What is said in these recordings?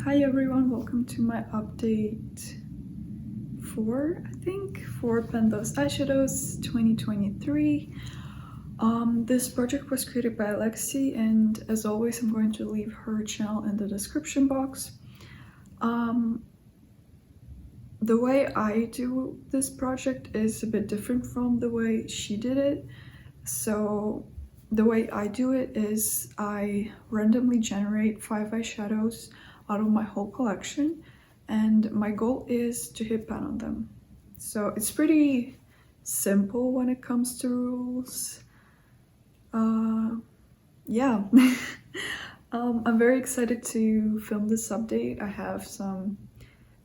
Hi everyone, welcome to my update 4, I think, for Pendos Eyeshadows 2023. This project was created by Alexie, and as always I'm going to leave her channel in the description box. The way I do this project is a bit different from the way she did it. So the way I do it is I randomly generate 5 eyeshadows out of my whole collection, and my goal is to hit pan on them. So it's pretty simple when it comes to rules. Yeah. I'm very excited to film this update. I have some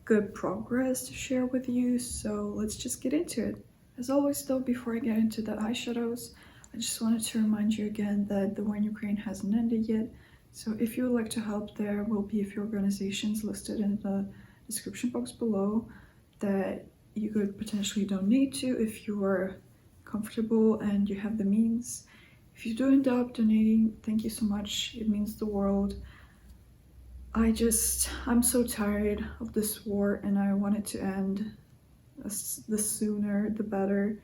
good progress to share with you, so let's just get into it. As always though, before I get into the eyeshadows, I just wanted to remind you again that the war in Ukraine hasn't ended yet. So if you would like to help, there will be a few organizations listed in the description box below that you could potentially donate to if you are comfortable and you have the means. If you do end up donating, thank you so much. It means the world. I'm so tired of this war, and I want it to end the sooner the better.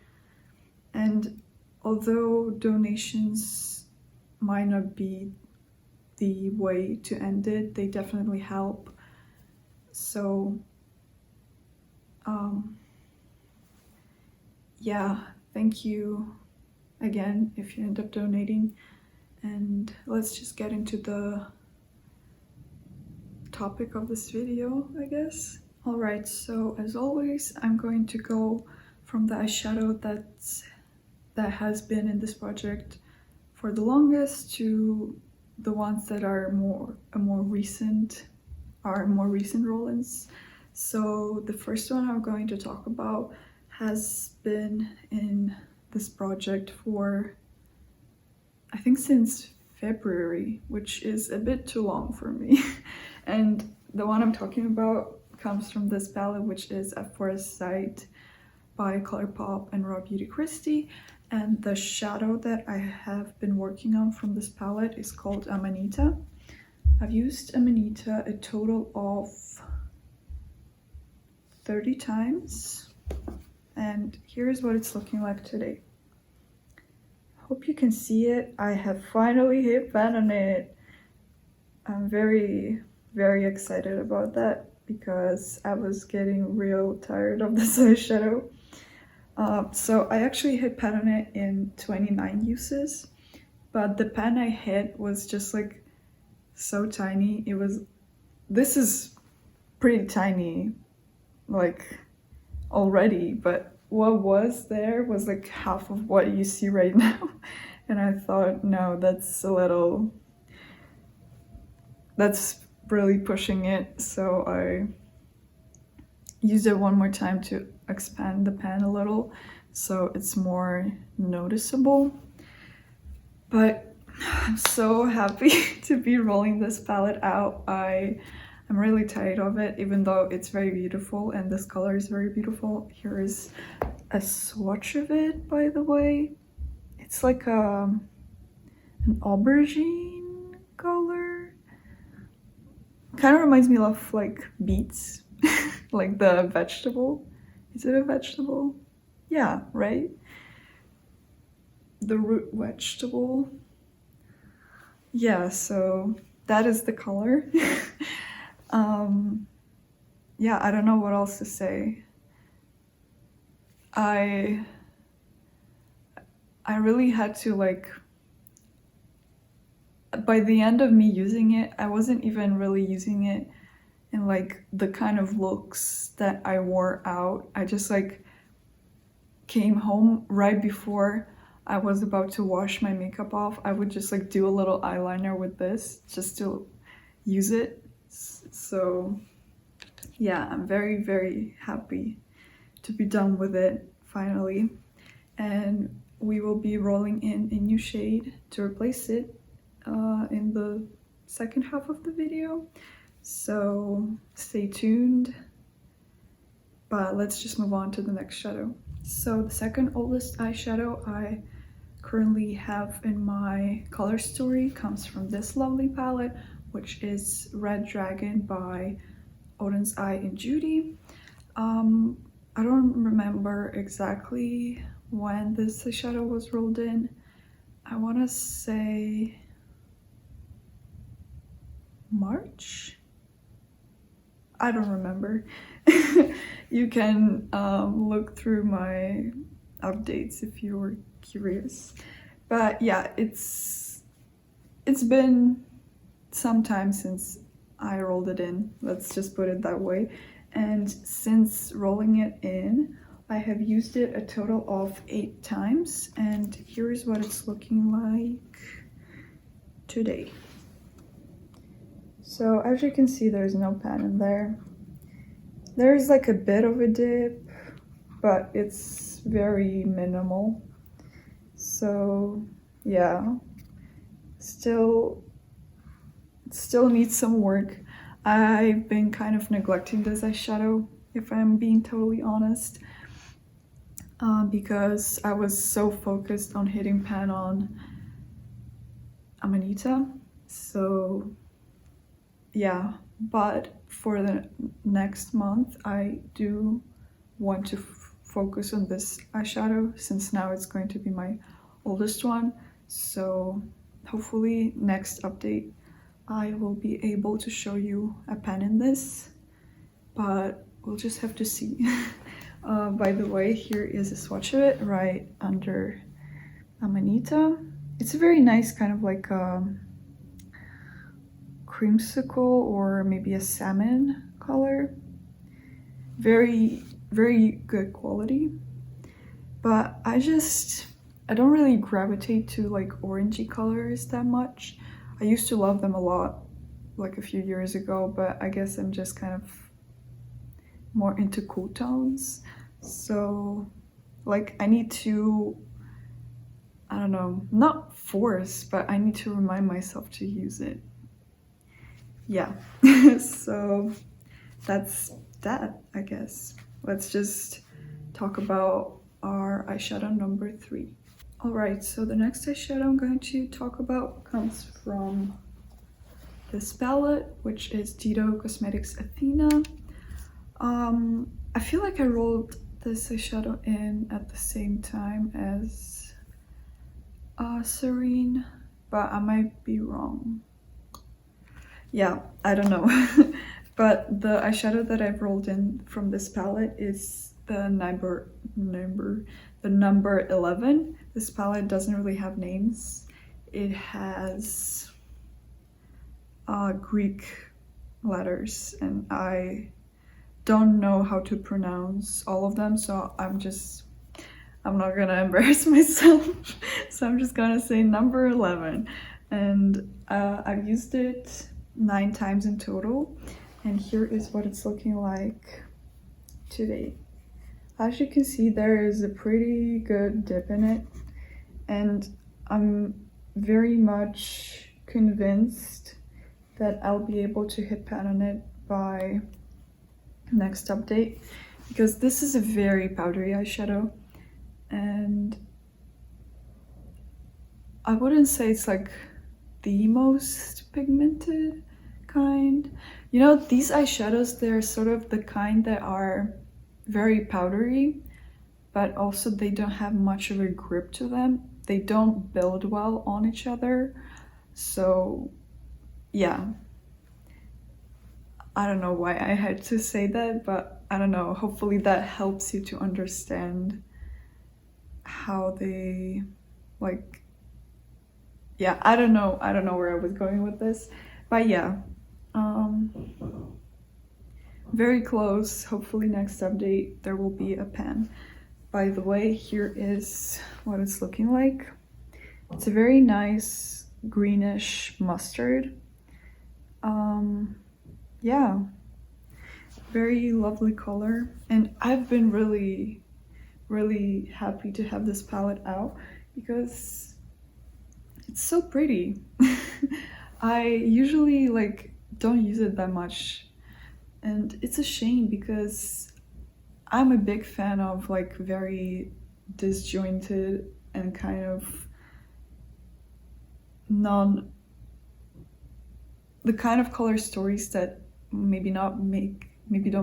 And although donations might not be the way to end it, they definitely help. So yeah, thank you again if you end up donating, and let's just get into the topic of this video, I guess. Alright, so as always I'm going to go from the eyeshadow that has been in this project for the longest to the ones that are more recent roll-ins. So the first one I'm going to talk about has been in this project for, I think, since February, which is a bit too long for me. And the one I'm talking about comes from this palette, which is At First Sight by ColourPop and Raw Beauty Christie. And the shadow that I have been working on from this palette is called Amanita. I've used Amanita a total of 30 times, and here's what it's looking like today. Hope you can see it. I have finally hit pan on it. I'm very excited about that because I was getting real tired of this eyeshadow. So I actually hit pan on it in 29 uses, but the pan I hit was just like so tiny. This is pretty tiny like already, but what was there was like half of what you see right now. And I thought, no, that's really pushing it. So I used it one more time to expand the pan a little so it's more noticeable. But I'm so happy to be rolling this palette out. I'm really tired of it, even though it's very beautiful and this color is very beautiful. Here is a swatch of it, by the way. It's like an aubergine color. Kind of reminds me of like beets. Like the vegetable. Is it a vegetable? Yeah, right? The root vegetable. Yeah, so that is the color. Yeah, I don't know what else to say. I really had to, like, by the end of me using it, I wasn't even really using it in like the kind of looks that I wore out. I just like came home right before I was about to wash my makeup off. I would just like do a little eyeliner with this just to use it. So yeah, I'm very happy to be done with it finally. And we will be rolling in a new shade to replace it in the second half of the video. So stay tuned, but let's just move on to the next shadow. So the second oldest eyeshadow I currently have in my color story comes from this lovely palette, which is Red Dragon by Odin's Eye and Judy. I don't remember exactly when this eyeshadow was rolled in. I want to say March? I don't remember. You can look through my updates if you were curious. But yeah, it's been some time since I rolled it in, let's just put it that way. And since rolling it in, I have used it a total of 8 times, and here's what it's looking like today. So as you can see, there's no pan in there. There's like a bit of a dip, but it's very minimal. So yeah, still needs some work. I've been kind of neglecting this eyeshadow, if I'm being totally honest, because I was so focused on hitting pan on Amanita. So yeah, but for the next month I do want to focus on this eyeshadow, since now it's going to be my oldest one. So hopefully next update I will be able to show you a pan in this, but we'll just have to see. By the way, here is a swatch of it right under Amanita. It's a very nice kind of like a creamsicle or maybe a salmon color. Very, very good quality. But I don't really gravitate to like orangey colors that much. I used to love them a lot like a few years ago, but I guess I'm just kind of more into cool tones. So like I need to, I don't know, not force, but I need to remind myself to use it. Yeah. So that's that, I guess. Let's just talk about our eyeshadow number 3. Alright, so the next eyeshadow I'm going to talk about comes from this palette, which is Dido Cosmetics Athena. I feel like I rolled this eyeshadow in at the same time as Serene, but I might be wrong. Yeah, I don't know. But the eyeshadow that I've rolled in from this palette is the number 11. This palette doesn't really have names. It has Greek letters, and I don't know how to pronounce all of them, so I'm not gonna embarrass myself. So I'm just gonna say number 11. And I've used it 9 times in total, and here is what it's looking like today. As you can see, there is a pretty good dip in it, and I'm very much convinced that I'll be able to hit pan on it by next update, because this is a very powdery eyeshadow, and I wouldn't say it's like the most pigmented kind. You know, these eyeshadows, they're sort of the kind that are very powdery, but also they don't have much of a grip to them. They don't build well on each other. So yeah, I don't know why I had to say that, but I don't know, hopefully that helps you to understand how they, like, yeah, I don't know where I was going with this, but yeah, very close. Hopefully next update there will be a pan. By the way, here is what it's looking like. It's a very nice greenish mustard. Yeah, very lovely color, and I've been really happy to have this palette out because it's so pretty. I usually like don't use it that much, and it's a shame because I'm a big fan of like very disjointed and kind of the kind of color stories that maybe don't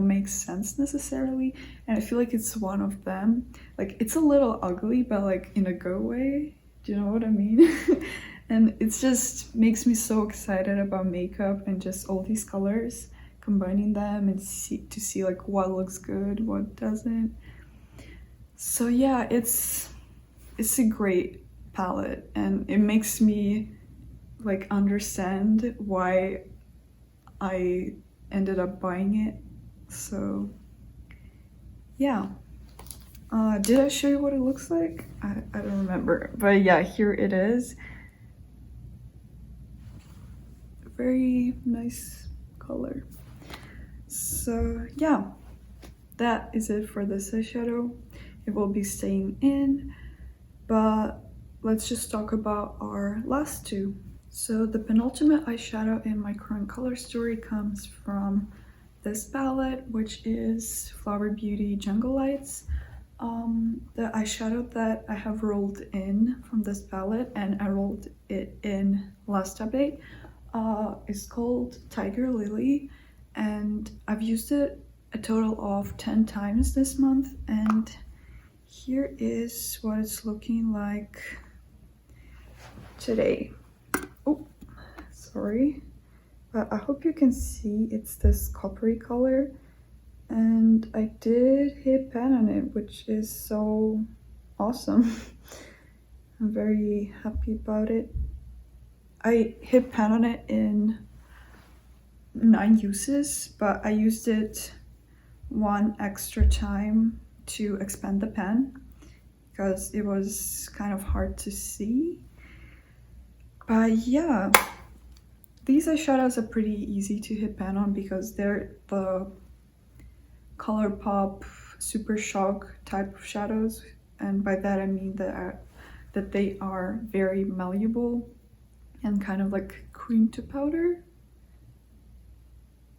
make sense necessarily, and I feel like it's one of them. Like, it's a little ugly, but like in a good way. Do you know what I mean? And it just makes me so excited about makeup and just all these colors, combining them and see like what looks good, what doesn't. So yeah, it's a great palette, and it makes me like understand why I ended up buying it. So yeah. Did I show you what it looks like? I don't remember, but yeah, here it is. Very nice color. So yeah, that is it for this eyeshadow. It will be staying in, but let's just talk about our last two. So the penultimate eyeshadow in my current color story comes from this palette, which is Flower Beauty Jungle Lights. The eyeshadow that I have rolled in from this palette, and I rolled it in last update, is called Tiger Lily, and I've used it a total of 10 times this month, and here is what it's looking like today. Oh, sorry, but I hope you can see it's this coppery color, and I did hit pan on it, which is so awesome. I'm very happy about it. I hit pan on it in 9 uses, but I used it one extra time to expand the pan because it was kind of hard to see. But yeah, these eyeshadows are pretty easy to hit pan on because they're the ColourPop Super Shock type of shadows, and by that I mean that they are very malleable and kind of like cream to powder,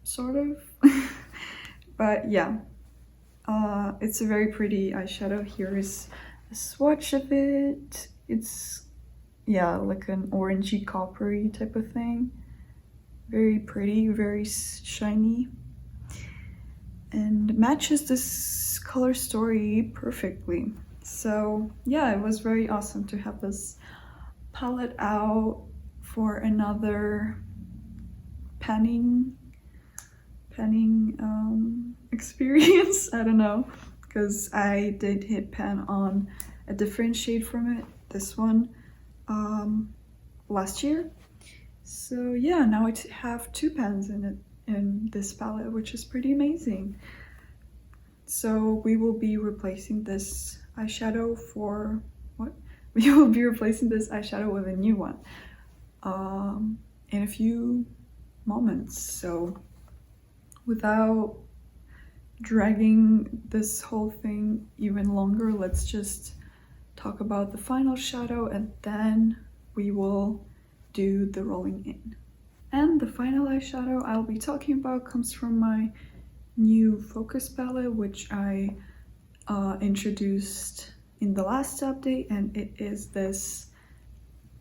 sort of. But yeah, it's a very pretty eyeshadow. Here is a swatch of it. It's, yeah, like an orangey coppery type of thing. Very pretty, very shiny, and matches this color story perfectly. So yeah, it was very awesome to have this palette out for another panning experience. I don't know, because I did hit pan on a different shade from it, this one, last year. So yeah, now I have 2 pans in it, in this palette, which is pretty amazing. So we will be replacing this eyeshadow for what? We will be replacing this eyeshadow with a new one in a few moments. So without dragging this whole thing even longer, let's just talk about the final shadow, and then we will do the rolling in. And the final eyeshadow I'll be talking about comes from my new focus palette, which I introduced in the last update, and it is this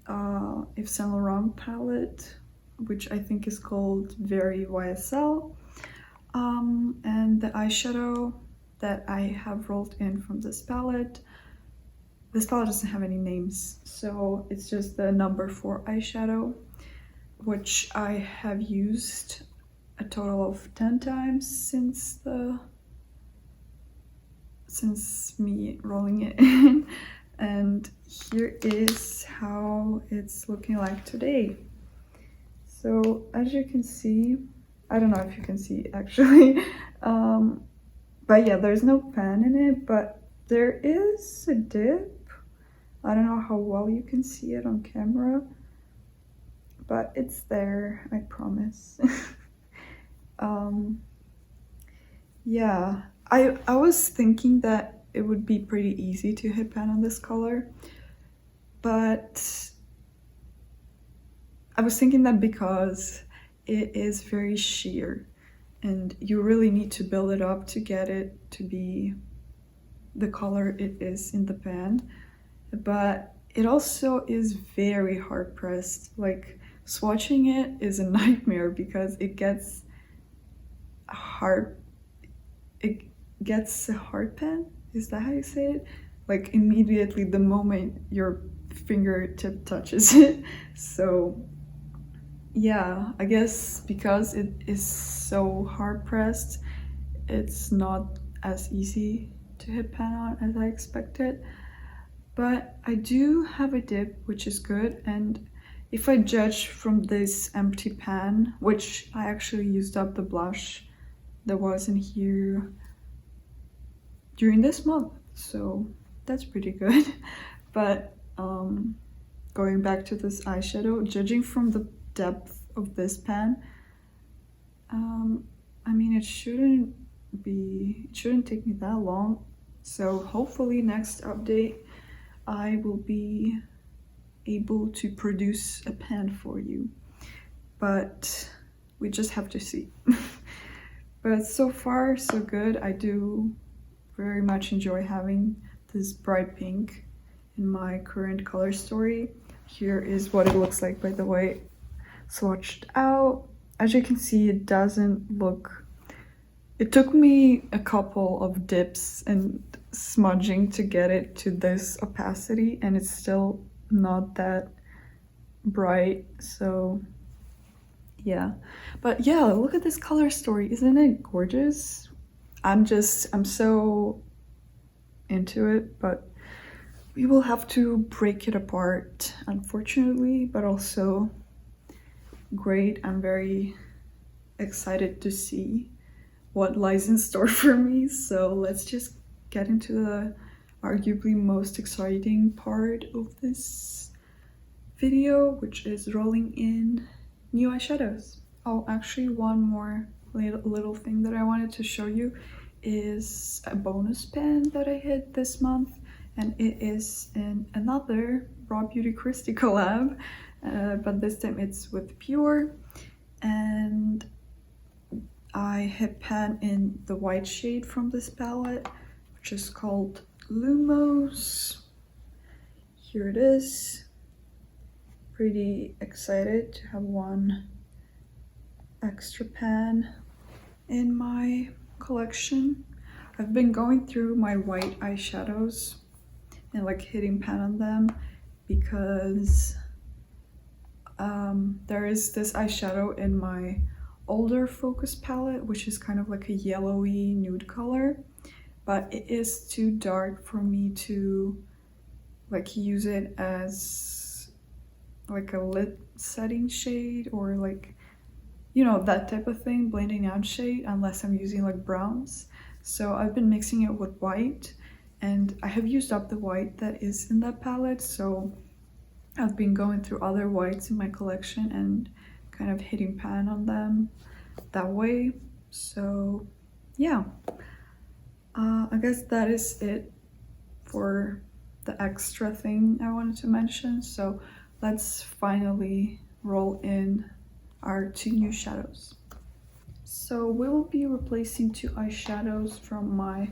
Yves Saint Laurent palette, which I think is called Very YSL. And the eyeshadow that I have rolled in from this palette doesn't have any names, so it's just the number 4 eyeshadow, which I have used a total of 10 times since me rolling it in. And here is how it's looking like today. So as you can see, I don't know if you can see actually, but yeah, there's no pan in it, but there is a dip. I don't know how well you can see it on camera, but it's there, I promise. Yeah, I was thinking that it would be pretty easy to hit pan on this color, but I was thinking that because it is very sheer and you really need to build it up to get it to be the color it is in the pan, but it also is very hard pressed. Like, swatching it is a nightmare because it gets hard. It gets a hard pen. Is that how you say it? Like immediately the moment your fingertip touches it. So yeah, I guess because it is so hard pressed, it's not as easy to hit pan on as I expected. But I do have a dip, which is good, and if I judge from this empty pan, which I actually used up the blush that was in here during this month, so that's pretty good. But going back to this eyeshadow, judging from the depth of this pan, I mean, it shouldn't take me that long. So hopefully next update I will be able to produce a pan for you, but we just have to see. But so far so good. I do very much enjoy having this bright pink in my current color story. Here is what it looks like, by the way, swatched out. As you can see, it doesn't look... It took me a couple of dips and smudging to get it to this opacity, and it's still not that bright, so yeah. But yeah, look at this color story. Isn't it gorgeous? I'm so into it, but we will have to break it apart, unfortunately, but also great. I'm very excited to see what lies in store for me. So let's just get into the arguably most exciting part of this video, which is rolling in new eyeshadows. Oh, actually, one more little thing that I wanted to show you is a bonus pen that I hit this month, and it is in another Raw Beauty Christie collab, but this time it's with Pure, and I hit pan in the white shade from this palette, which is called Lumos. Here it is. Pretty excited to have one extra pan in my collection. I've been going through my white eyeshadows and like hitting pan on them because there is this eyeshadow in my older focus palette, which is kind of like a yellowy nude color, but it is too dark for me to like use it as like a lid setting shade or like, you know, that type of thing, blending out shade, unless I'm using like browns. So I've been mixing it with white, and I have used up the white that is in that palette, so I've been going through other whites in my collection and kind of hitting pan on them that way. So yeah, I guess that is it for the extra thing I wanted to mention. So let's finally roll in our two new shadows. So we will be replacing two eyeshadows from my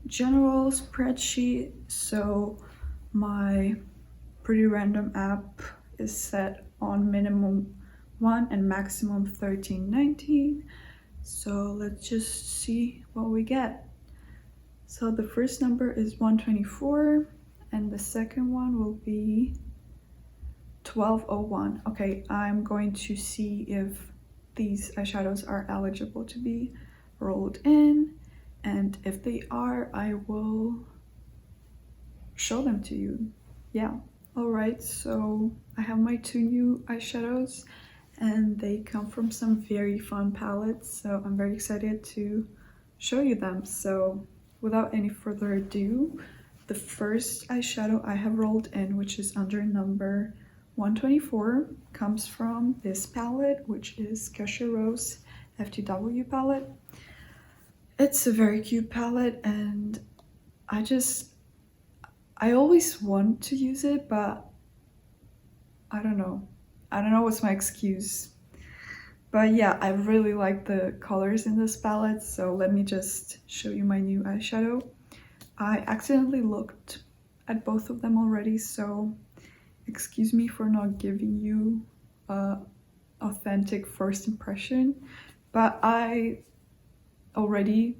general spreadsheet. So my Pretty Random app is set on minimum 1 and maximum 1319. So let's just see what we get. So the first number is 124 and the second one will be 1201. Okay, I'm going to see if these eyeshadows are eligible to be rolled in, and if they are, I will show them to you. Yeah. Alright, so I have my two new eyeshadows and they come from some very fun palettes, so I'm very excited to show you them. So without any further ado, the first eyeshadow I have rolled in, which is under number 124, comes from this palette, which is Kesha Rose FTW palette. It's a very cute palette, and I always want to use it, but I don't know what's my excuse. But yeah, I really like the colors in this palette, so let me just show you my new eyeshadow. I accidentally looked at both of them already, so excuse me for not giving you authentic first impression, but I already,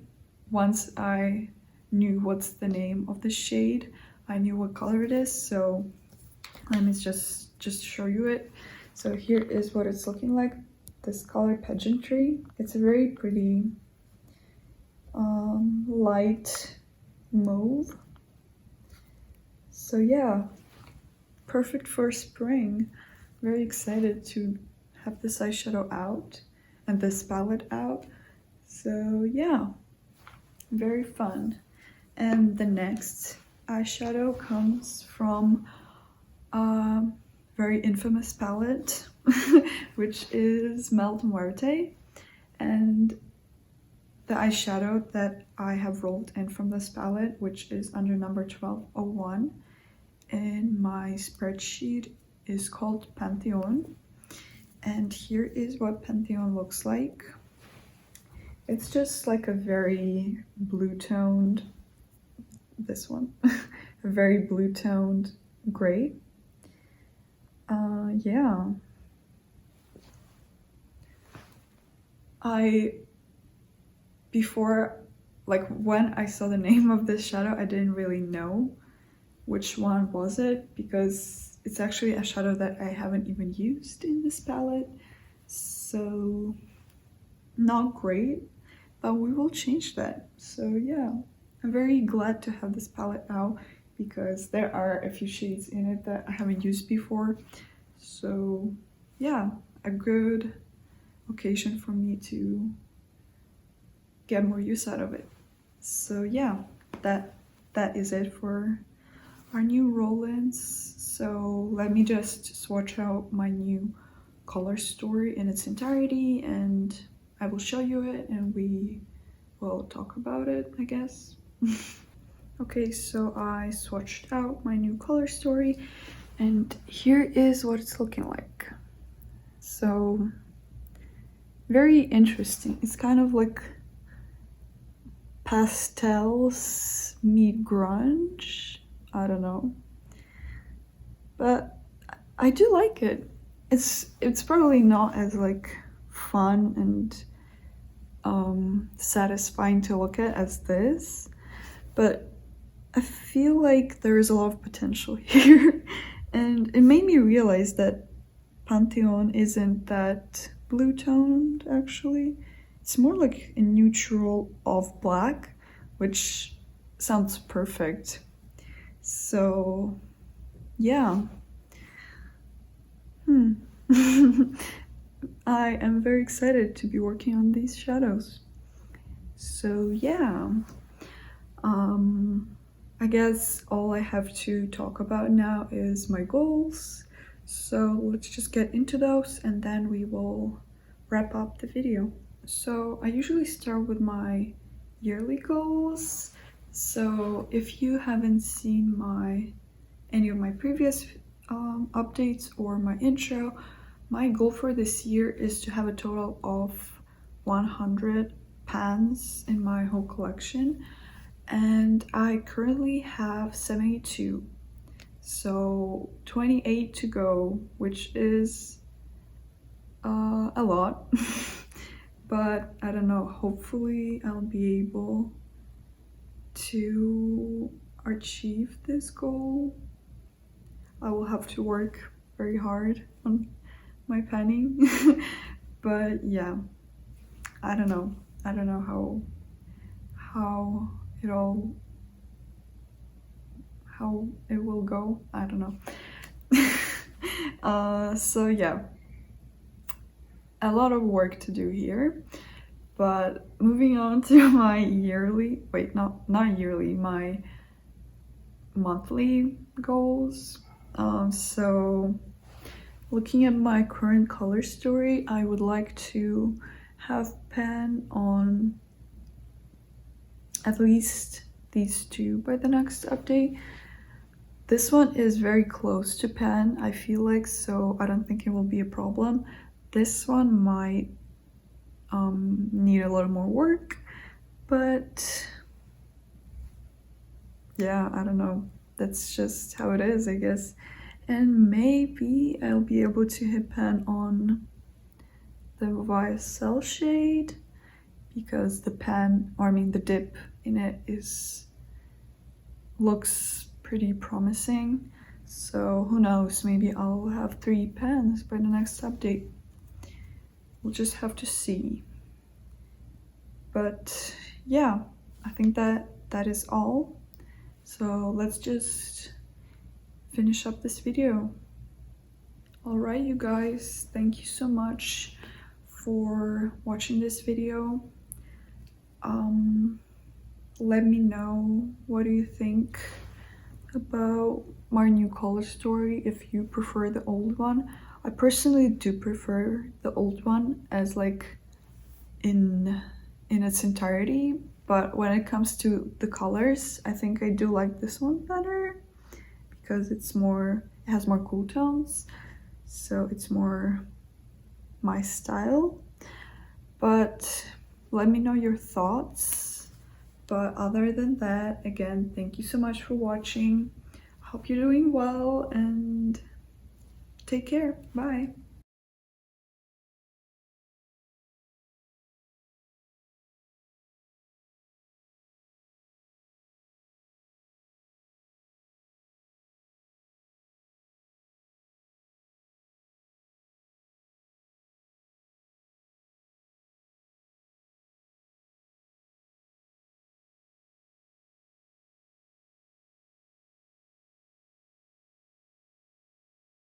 once I knew what's the name of the shade, I knew what color it is, so let me just show you it. So here is what it's looking like, this color Pageantry. It's a very pretty light mauve. So yeah, perfect for spring. Very excited to have this eyeshadow out and this palette out. So yeah, very fun. And the next eyeshadow comes from a very infamous palette, which is Melt Muerte. And the eyeshadow that I have rolled in from this palette, which is under number 1201 in my spreadsheet, is called Pantheon. And here is what Pantheon looks like. It's just like a very blue-toned, this one, a very blue-toned gray. Yeah. Before, like when I saw the name of this shadow, I didn't really know which one was it, because it's actually a shadow that I haven't even used in this palette. So not great, but we will change that. So yeah, I'm very glad to have this palette out because there are a few shades in it that I haven't used before. So yeah, a good occasion for me to get more use out of it. So yeah, that is it for our new roll-ins. So let me just swatch out my new color story in its entirety, and I will show you it and we will talk about it, I guess. Okay, so I swatched out my new color story and here is what it's looking like. So very interesting. It's kind of like pastels meet grunge. I don't know, but I do like it. It's probably not as like fun and satisfying to look at as this, but I feel like there is a lot of potential here. And it made me realize that Pantheon isn't that blue-toned, actually. It's more like a neutral off black, which sounds perfect. So yeah. I am very excited to be working on these shadows. So yeah, I guess all I have to talk about now is my goals. So let's just get into those and then we will wrap up the video. So I usually start with my yearly goals. So if you haven't seen any of my previous updates or my intro, my goal for this year is to have a total of 100 pans in my whole collection, and I currently have 72, so 28 to go, which is a lot. But I don't know, hopefully I'll be able to achieve this goal. I will have to work very hard on my panning. But yeah, I don't know how it will go. I don't know. So yeah, a lot of work to do here. But moving on to my yearly, wait, not yearly, my monthly goals. So looking at my current color story, I would like to have pan on at least these two by the next update. This one is very close to pan, I feel like, so I don't think it will be a problem. This one might need a little more work, but yeah, I don't know. That's just how it is, I guess. and maybe I'll be able to hit pan on the YSL shade, because the pan, or I mean the dip in it looks pretty promising. So who knows, maybe I'll have 3 pans by the next update. We'll just have to see. But yeah, I think that is all. So let's just finish up this video. Alright, you guys, thank you so much for watching this video. Let me know, what do you think about my new color story, if you prefer the old one. I personally do prefer the old one as like in its entirety, but when it comes to the colors, I think I do like this one better, because it has more cool tones, so it's more my style. But let me know your thoughts. But other than that, again, thank you so much for watching. Hope you're doing well, and take care. Bye.